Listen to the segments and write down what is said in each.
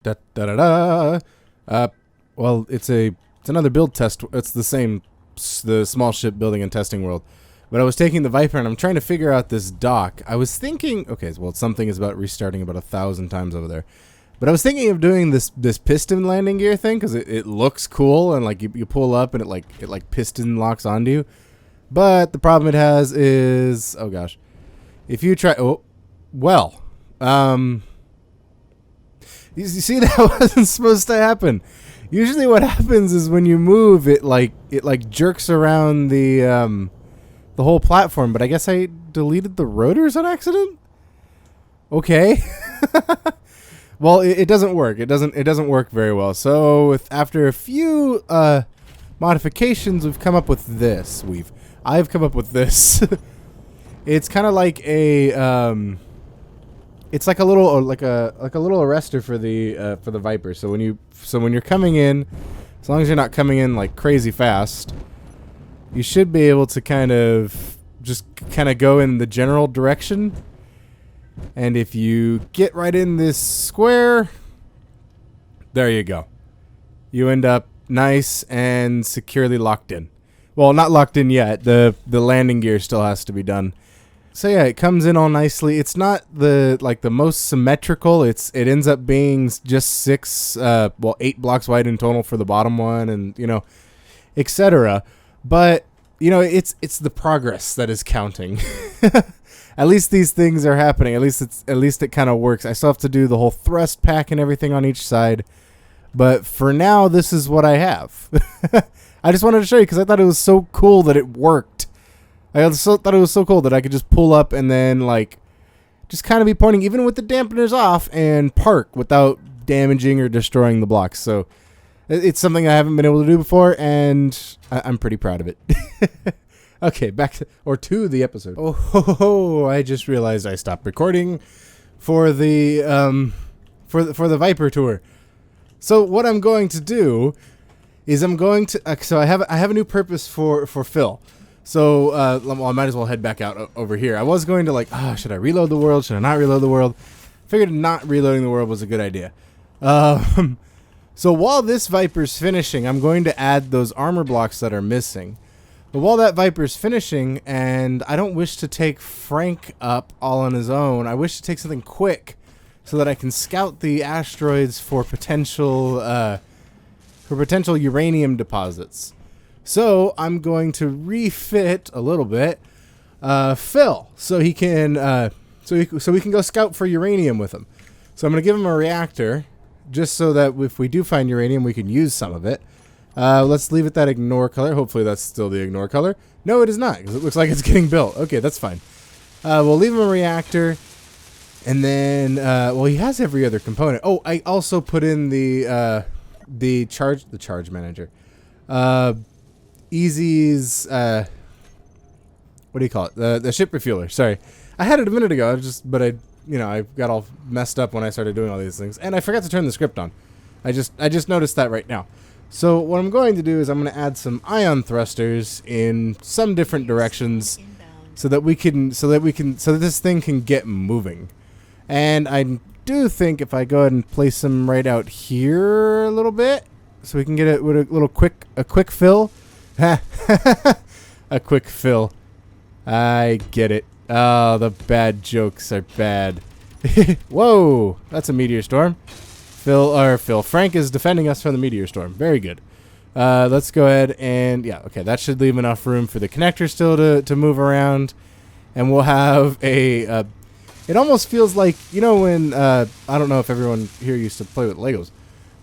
Da da da da. Well, it's another build test. It's the small ship building and testing world. But I was taking the Viper and I'm trying to figure out this dock. I was thinking, okay, well, something is about restarting about 1,000 times over there. But I was thinking of doing this piston landing gear thing because it looks cool and like you pull up and it piston locks onto you. But the problem it has is, oh gosh, if you try, you see that wasn't supposed to happen. Usually what happens is when you move, it jerks around the whole platform, but I guess I deleted the rotors on accident? Okay. Well, it doesn't work. It doesn't work very well. So after a few modifications, we've come up with this. I've come up with this. It's kind of like a it's like a little little arrestor for the Viper. So when you're coming in, as long as you're not coming in like crazy fast, you should be able to kind of go in the general direction. And if you get right in this square, there you go. You end up nice and securely locked in. Well, not locked in yet. The landing gear still has to be done. So yeah, it comes in all nicely. It's not the most symmetrical. It ends up being just 8 blocks wide in total for the bottom one, and etc. But it's the progress that is counting. At least these things are happening. At least it kind of works. I still have to do the whole thrust pack and everything on each side. But for now, this is what I have. I just wanted to show you because I thought it was so cool that it worked. I also thought it was so cool that I could just pull up and then just kind of be pointing even with the dampeners off and park without damaging or destroying the blocks. So it's something I haven't been able to do before, and I'm pretty proud of it. Okay, back to the episode. Oh, I just realized I stopped recording for the for the Viper tour. So what I'm going to do is so I have a new purpose for Phil. So I might as well head back out over here. I was going to should I reload the world? Should I not reload the world? Figured not reloading the world was a good idea. So while this Viper's finishing, I'm going to add those armor blocks that are missing. But while that Viper's finishing, and I don't wish to take Frank up all on his own, I wish to take something quick so that I can scout the asteroids for potential uranium deposits. So I'm going to refit a little bit Phil so he can so we can go scout for uranium with him. So I'm going to give him a reactor just so that if we do find uranium, we can use some of it. Let's leave it that ignore color. Hopefully that's still the ignore color. No, it is not, because it looks like it's getting built. Okay, that's fine. We'll leave him a reactor. And then, he has every other component. Oh, I also put in the charge manager. Easy's, what do you call it? The ship refueler. Sorry. I had it a minute ago, but I got all messed up when I started doing all these things. And I forgot to turn the script on. I just noticed that right now. So what I'm going to do is I'm going to add some ion thrusters in some different directions so that this thing can get moving. And I do think if I go ahead and place them right out here a little bit, so we can get it with a quick fill. A quick fill. I get it. Oh, the bad jokes are bad. Whoa, that's a meteor storm. Frank is defending us from the meteor storm. Very good. Let's go ahead and, okay, that should leave enough room for the connector still to move around. And we'll have it almost feels like, when, I don't know if everyone here used to play with Legos,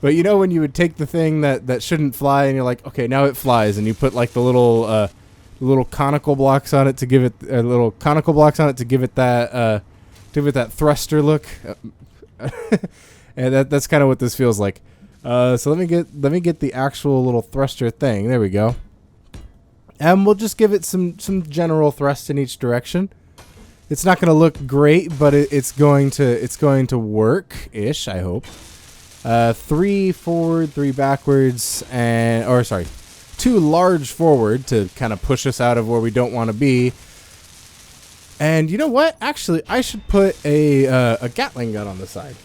but when you would take the thing that shouldn't fly and you're like, okay, now it flies, and you put the little conical blocks on it to give it that thruster look. And that's kind of what this feels like. So let me get the actual little thruster thing. There we go. And we'll just give it some general thrust in each direction. It's not going to look great, but it's going to work-ish, I hope. 3 forward, 3 backwards, 2 large forward to kind of push us out of where we don't want to be. And you know what? Actually, I should put a Gatling gun on the side.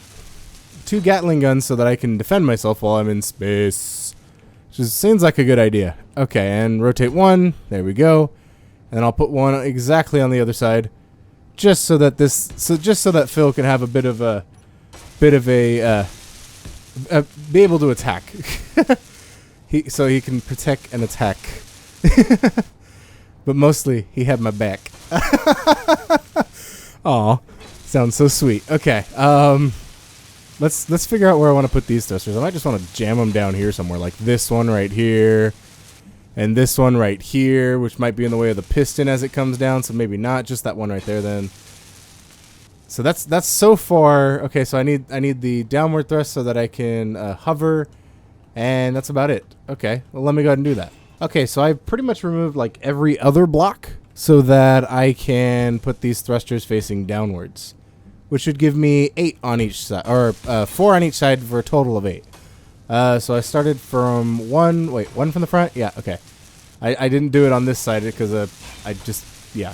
two Gatling guns so that I can defend myself while I'm in space. Which seems like a good idea. Okay, and rotate one. There we go. And then I'll put one exactly on the other side, just so that that Phil can have a bit of a be able to attack. So he can protect and attack. But mostly he had my back. Aw, sounds so sweet. Okay, let's figure out where I want to put these thrusters. I might just want to jam them down here somewhere, like this one right here, and this one right here, which might be in the way of the piston as it comes down. So maybe not, just that one right there then. So that's so far. Okay, so I need the downward thrust so that I can hover, and that's about it. Okay, well, let me go ahead and do that. Okay, so I've pretty much removed like every other block so that I can put these thrusters facing downwards, which should give me 8 on each side, or 4 on each side for a total of 8. So I started from one from the front. Yeah, okay. I didn't do it on this side because I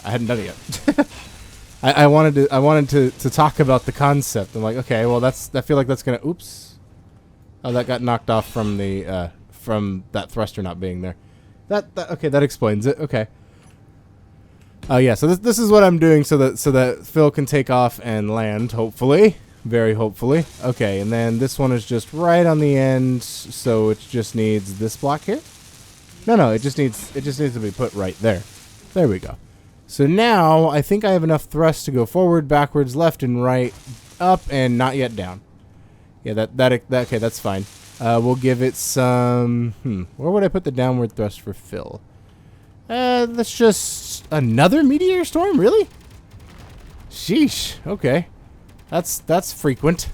hadn't done it yet. I wanted to talk about the concept. I'm like, okay, well I feel like that's gonna. Oops. Oh, that got knocked off from the from that thruster not being there. Okay, that explains it. Okay. Oh yeah, so this is what I'm doing so that Phil can take off and land, hopefully, very hopefully. Okay, and then this one is just right on the end, so it just needs this block here. No, it just needs to be put right there. There we go. So now I think I have enough thrust to go forward, backwards, left, and right, up, and not yet down. Yeah, okay, that's fine. We'll give it some. Where would I put the downward thrust for Phil? That's just another meteor storm, really? Sheesh. Okay, that's frequent.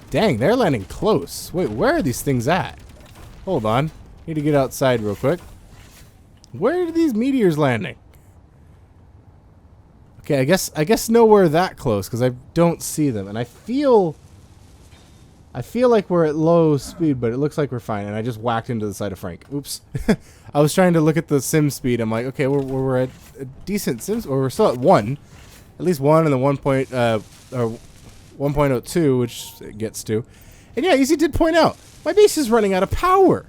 Dang, they're landing close. Wait, where are these things at? Hold on, need to get outside real quick. Where are these meteors landing? Okay, I guess nowhere that close because I don't see them, and I feel like we're at low speed, but it looks like we're fine. And I just whacked into the side of Frank. Oops. I was trying to look at the sim speed. I'm like, okay, we're at a decent sim, or we're still at 1, at least 1 in the 1.02, which it gets to. And yeah, Easy did point out my base is running out of power.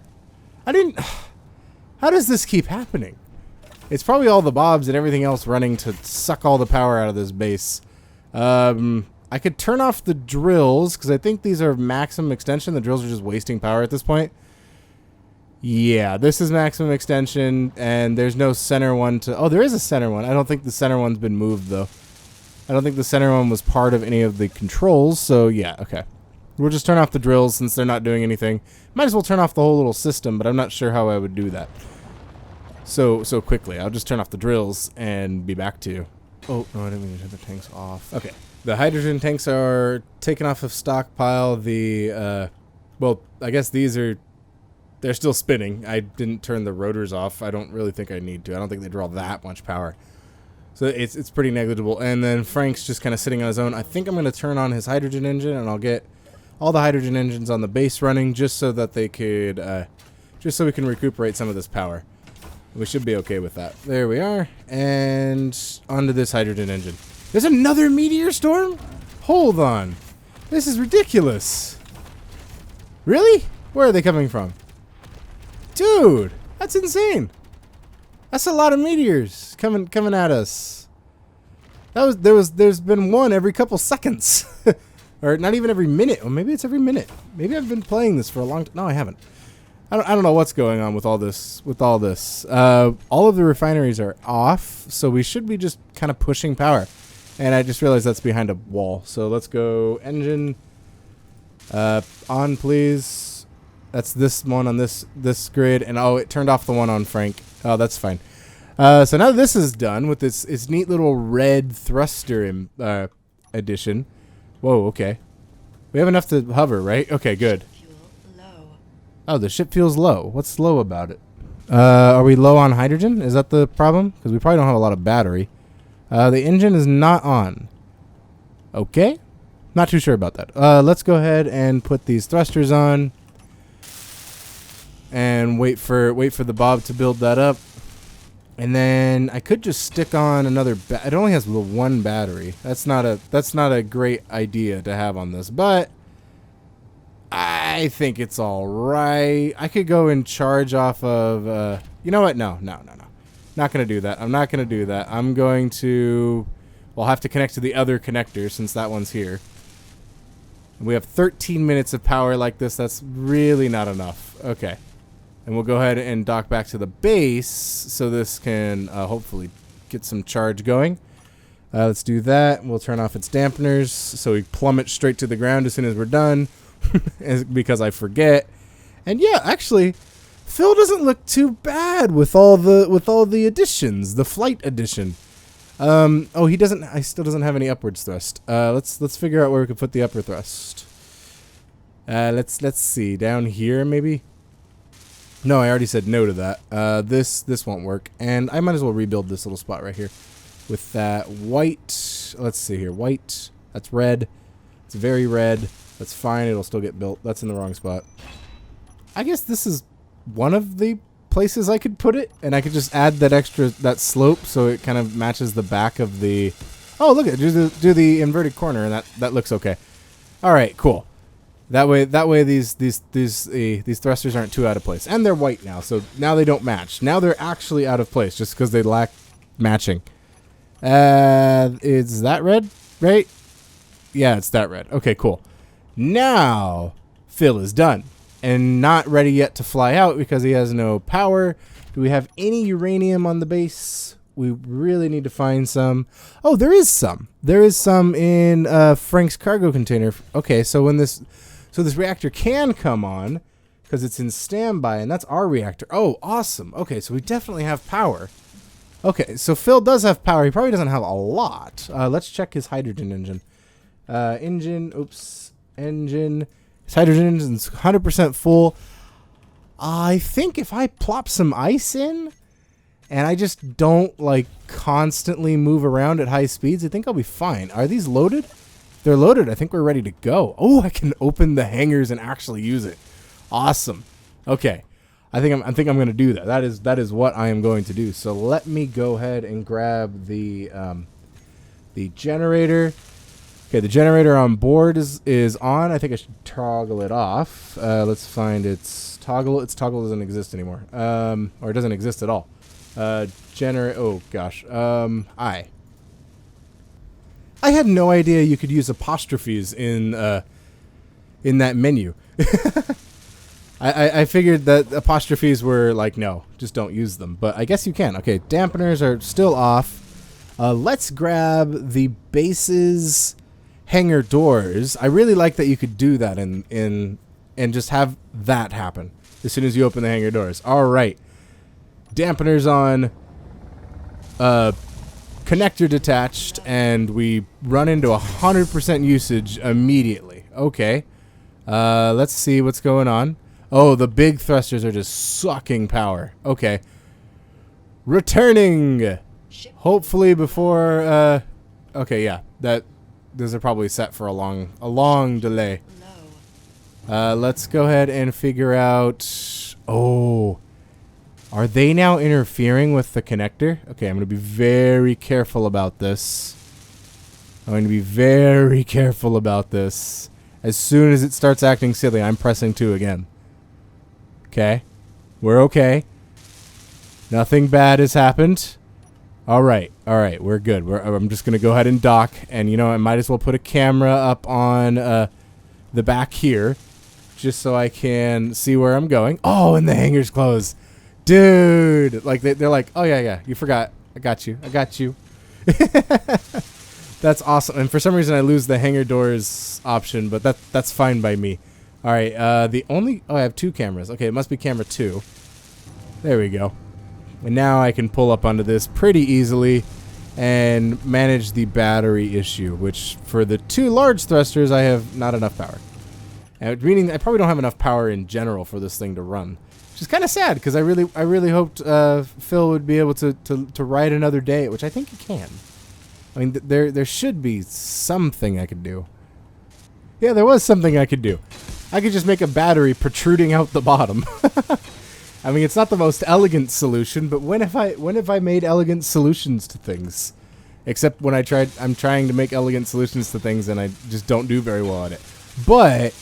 How does this keep happening? It's probably all the bobs and everything else running to suck all the power out of this base. I could turn off the drills because I think these are maximum extension. The drills are just wasting power at this point. Yeah, this is maximum extension, and there's no center one to... Oh, there is a center one. I don't think the center one's been moved, though. I don't think the center one was part of any of the controls, so yeah, okay. We'll just turn off the drills since they're not doing anything. Might as well turn off the whole little system, but I'm not sure how I would do that so quickly. I'll just turn off the drills and be back to you. Oh, no, I didn't mean to turn the tanks off. Okay. The hydrogen tanks are taken off of stockpile. Well, I guess they're still spinning. I didn't turn the rotors off. I don't really think I need to. I don't think they draw that much power. So it's pretty negligible. And then Frank's just kind of sitting on his own. I think I'm going to turn on his hydrogen engine, and I'll get all the hydrogen engines on the base running just so that they could, just so we can recuperate some of this power. We should be okay with that. There we are. And onto this hydrogen engine. There's another meteor storm? Hold on. This is ridiculous. Really? Where are they coming from? Dude, that's insane. That's a lot of meteors coming at us. There's been one every couple seconds. Or not even every minute. Or maybe it's every minute. Maybe I've been playing this for a long time. No, I haven't. I don't know what's going on with all this. All of the refineries are off, so we should be just kind of pushing power. And I just realized that's behind a wall. So let's go engine on, please. That's this one on this grid. And oh, it turned off the one on Frank. Oh, that's fine. So now this is done with its neat little red thruster addition. Whoa, okay. We have enough to hover, right? Okay, good. Oh, the ship feels low. What's low about it? Are we low on hydrogen? Is that the problem? Because we probably don't have a lot of battery. The engine is not on. Okay. Not too sure about that. Let's go ahead and put these thrusters on. And wait for the bob to build that up. And then I could just stick on another. It only has the one battery. That's not a great idea to have on this, but I think it's all right. I could go and charge off of. You know what? No. Not gonna do that. I'm not gonna do that. I'm going to. We'll have to connect to the other connector since that one's here. We have 13 minutes of power like this. That's really not enough. Okay. And we'll go ahead and dock back to the base so this can hopefully get some charge going. Let's do that. We'll turn off its dampeners so we plummet straight to the ground as soon as we're done because I forget. And yeah, actually, Phil doesn't look too bad with all the additions, the flight addition. Oh, he doesn't. I still doesn't have any upwards thrust. Let's figure out where we could put the upper thrust. Let's see down here maybe. No, I already said no to that. This won't work, and I might as well rebuild this little spot right here with that white. Let's see here, white. That's red. It's very red. That's fine. It'll still get built. That's in the wrong spot. I guess this is one of the places I could put it, and I could just add that slope so it kind of matches the back of the. Oh, look at it. Do the inverted corner, and that looks okay. All right, cool. That way these thrusters aren't too out of place. And they're white now, so now they don't match. Now they're actually out of place just because they lack matching. Is that red? Right? Yeah, it's that red. Okay, cool. Now Phil is done. And not ready yet to fly out because he has no power. Do we have any uranium on the base? We really need to find some. Oh, there is some. There is some in Frank's cargo container. Okay, so when this reactor can come on because it's in standby, and that's our reactor. Oh, awesome. Okay, so we definitely have power. Okay, so Phil does have power. He probably doesn't have a lot. Let's check his hydrogen engine. Engine. His hydrogen engine's 100% full. I think if I plop some ice in, and I just don't like constantly move around at high speeds, I think I'll be fine. Are these loaded? They're loaded. I think we're ready to go. Oh, I can open the hangars and actually use it. Awesome. Okay. I think I'm going to do that. That is what I am going to do. So let me go ahead and grab the generator. Okay, the generator on board is on. I think I should toggle it off. Let's find its toggle. Its toggle doesn't exist anymore. Or it doesn't exist at all. Oh gosh. I had no idea you could use apostrophes in that menu. I figured that apostrophes were like, no, just don't use them. But I guess you can. Okay, dampeners are still off. Let's grab the base's hangar doors. I really like that you could do that and just have that happen as soon as you open the hangar doors. All right. Dampeners on. Connector detached, and we run into 100% usage immediately. Okay. Let's see what's going on. Oh, the big thrusters are just sucking power. Okay. Returning. Hopefully before. Okay, yeah. Those are probably set for a long delay. Let's go ahead and figure out. Oh. Are they now interfering with the connector? Okay, I'm going to be very careful about this. I'm going to be very careful about this. As soon as it starts acting silly, I'm pressing 2 again. Okay. We're okay. Nothing bad has happened. All right. We're good. I'm just going to go ahead and dock. And, you know, I might as well put a camera up on the back here just so I can see where I'm going. Oh, and the hangar's closed. Dude, like they're like, oh yeah, you forgot. I got you. That's awesome. And for some reason I lose the hangar doors option, but that's fine by me. All right, I have 2 cameras. Okay, it must be camera 2. There we go. And now I can pull up onto this pretty easily and manage the battery issue, which for the 2 large thrusters I have not enough power. Meaning I probably don't have enough power in general for this thing to run. Which is kind of sad because I really hoped Phil would be able to ride another day, which I think he can. I mean, there should be something I could do. Yeah, there was something I could do. I could just make a battery protruding out the bottom. I mean, it's not the most elegant solution, but when have I made elegant solutions to things? Except when I'm trying to make elegant solutions to things and I just don't do very well at it. But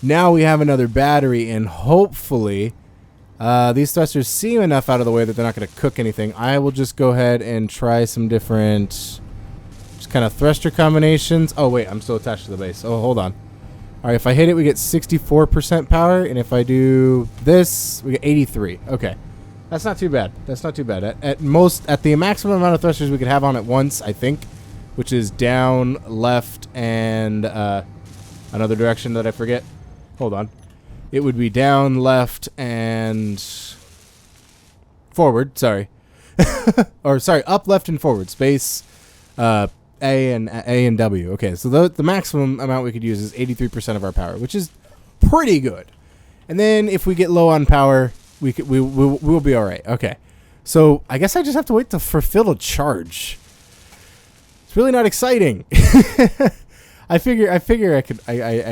now we have another battery, and hopefully these thrusters seem enough out of the way that they're not going to cook anything. I will just go ahead and try some different just kind of thruster combinations. Oh, wait, I'm still attached to the base. Oh, hold on. All right, if I hit it, we get 64% power, and if I do this, we get 83. Okay. That's not too bad. That's not too bad. At the maximum amount of thrusters we could have on at once, I think, which is down, left, and another direction that I forget. Hold on. It would be down, left, and forward. Sorry. Or, sorry, up, left, and forward. Space, A and W. Okay, so the maximum amount we could use is 83% of our power, which is pretty good. And then if we get low on power, we'll be all right. Okay, so I guess I just have to wait for Phil to charge. It's really not exciting. I figure I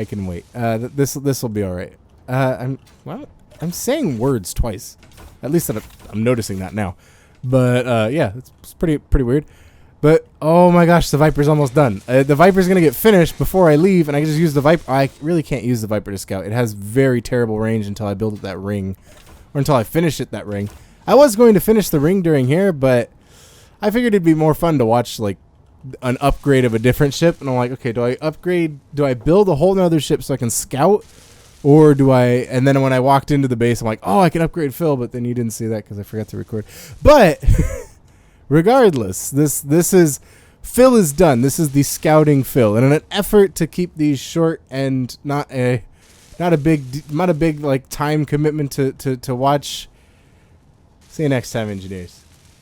can wait. This will be all right. I'm saying words twice. At least that I'm noticing that now. But yeah, it's pretty weird. But oh my gosh, the Viper's almost done. The Viper's gonna get finished before I leave, and I can just use the Viper. I really can't use the Viper to scout. It has very terrible range until I build it that ring. Or until I finish it that ring. I was going to finish the ring during here, but I figured it'd be more fun to watch like an upgrade of a different ship. And I'm like, okay, do I build a whole nother ship so I can scout? Or do I, and then when I walked into the base, I'm like, oh, I can upgrade Phil, but then you didn't see that because I forgot to record. But regardless, this is, Phil is done. This is the scouting Phil. And in an effort to keep these short and not a big like time commitment to watch. See you next time, engineers.